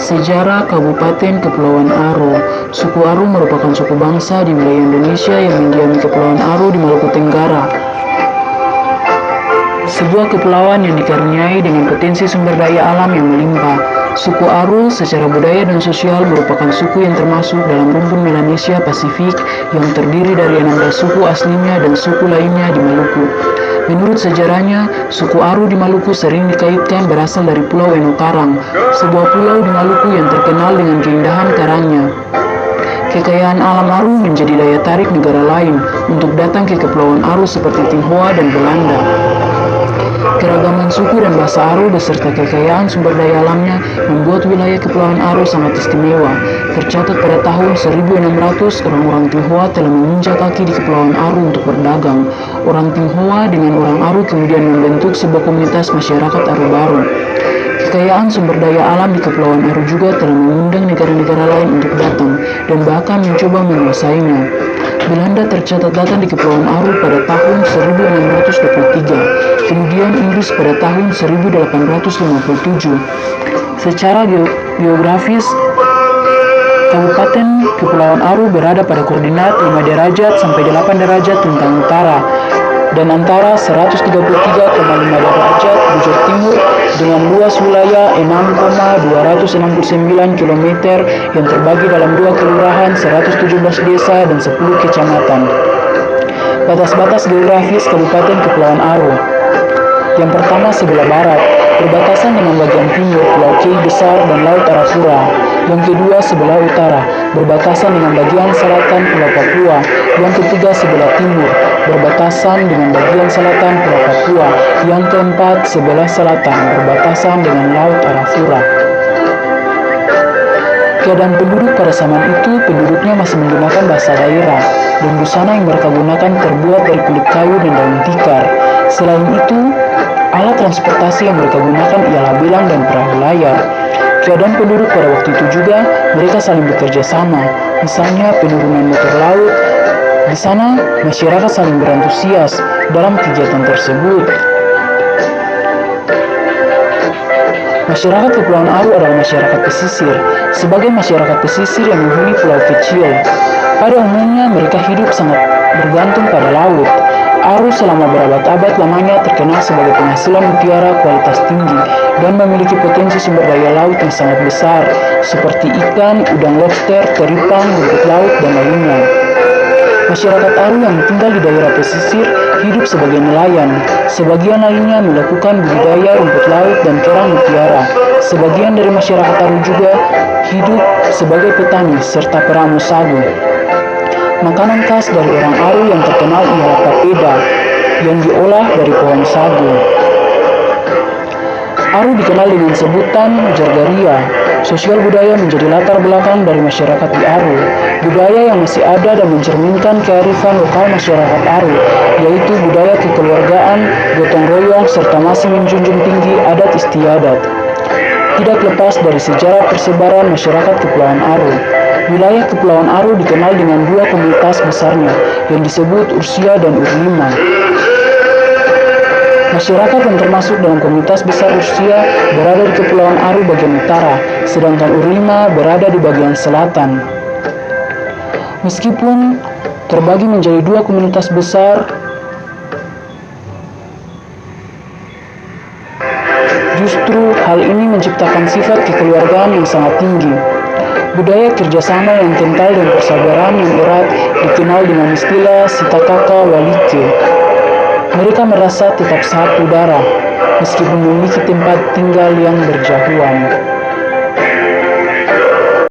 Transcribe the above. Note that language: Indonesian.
Sejarah Kabupaten Kepulauan Aro. Suku Aro merupakan suku bangsa di wilayah Indonesia yang mendiami Kepulauan Aro di Maluku Tenggara. Sebuah kepulauan yang dikaruniai dengan potensi sumber daya alam yang melimpah. Suku Aro secara budaya dan sosial merupakan suku yang termasuk dalam rumpun Melanesia Pasifik yang terdiri dari 16 suku aslinya dan suku lainnya di Maluku. Menurut sejarahnya, suku Aro di Maluku sering dikaitkan berasal dari Pulau Eno Karang, sebuah pulau di Maluku yang terkenal dengan keindahan karangnya. Kekayaan alam Aro menjadi daya tarik negara lain untuk datang ke Kepulauan Aro seperti Tionghoa dan Belanda. Keragaman suku dan bahasa Aro beserta kekayaan sumber daya alamnya membuat wilayah Kepulauan Aro sangat istimewa. Tercatat pada tahun 1600, orang-orang Tionghoa telah menginjak kaki di Kepulauan Aro untuk berdagang. Orang Tionghoa dengan orang Aro kemudian membentuk sebuah komunitas masyarakat Aro baru. Kekayaan sumber daya alam di Kepulauan Aro juga telah mengundang negara-negara lain untuk datang dan bahkan mencoba menguasainya. Belanda tercatat datang di Kepulauan Aro pada tahun 1623, kemudian Inggris pada tahun 1857. Secara geografis, Kabupaten Kepulauan Aro berada pada koordinat 5 derajat sampai 8 derajat tentang utara dan antara 133,5 derajat bujur timur dengan luas wilayah 6,269 km yang terbagi dalam 2 kelurahan, 117 desa, dan 10 kecamatan. Batas-batas geografis Kabupaten Kepulauan Aro. Yang pertama, sebelah barat, berbatasan dengan bagian timur Pulau Kei Besar dan Laut Arafura. Yang kedua, sebelah utara, berbatasan dengan bagian selatan Pulau Papua. Yang ketiga, sebelah timur, berbatasan dengan bagian selatan Pulau Papua. Yang keempat, sebelah selatan, berbatasan dengan Laut Arafura. Keadaan penduduk pada zaman itu, penduduknya masih menggunakan bahasa daerah, dan busana yang mereka gunakan terbuat dari kulit kayu dan daun tikar. Selain itu, alat transportasi yang mereka gunakan ialah belang dan perahu layar. Keadaan penduduk pada waktu itu juga, mereka saling bekerja sama, misalnya penurunan motor laut. Di sana, masyarakat saling berantusias dalam kegiatan tersebut. Masyarakat Kepulauan Aro adalah masyarakat pesisir. Sebagai masyarakat pesisir yang menghuni pulau kecil, pada umumnya mereka hidup sangat bergantung pada laut. Aro selama berabad-abad lamanya terkenal sebagai penghasilan mutiara kualitas tinggi dan memiliki potensi sumber daya laut yang sangat besar, seperti ikan, udang lobster, teripang, rumput laut, dan lainnya. Masyarakat Aro yang tinggal di daerah pesisir hidup sebagai nelayan. Sebagian lainnya melakukan budidaya rumput laut dan kerang mutiara. Sebagian dari masyarakat Aro juga hidup sebagai petani serta peramu sagu. Makanan khas dari orang Aro yang terkenal ialah papeda yang diolah dari pohon sagu. Aro dikenal dengan sebutan Jargaria. Sosial budaya menjadi latar belakang dari masyarakat di Aro. Budaya yang masih ada dan mencerminkan kearifan lokal masyarakat Aro, yaitu budaya kekeluargaan, gotong royong, serta masih menjunjung tinggi adat istiadat. Tidak lepas dari sejarah persebaran masyarakat Kepulauan Aro. Wilayah Kepulauan Aro dikenal dengan 2 komunitas besarnya, yang disebut Ursia dan Urlima. Masyarakat yang termasuk dalam komunitas besar Ursia berada di Kepulauan Aro bagian utara, sedangkan Urlima berada di bagian selatan. Meskipun terbagi menjadi 2 komunitas besar, justru hal ini menciptakan sifat kekeluargaan yang sangat tinggi. Budaya kerjasama yang kental dan persabaran yang erat dikenal dengan istilah Sitakaka Walike. Mereka merasa tetap satu darah, meskipun memiliki tempat tinggal yang berjauhan.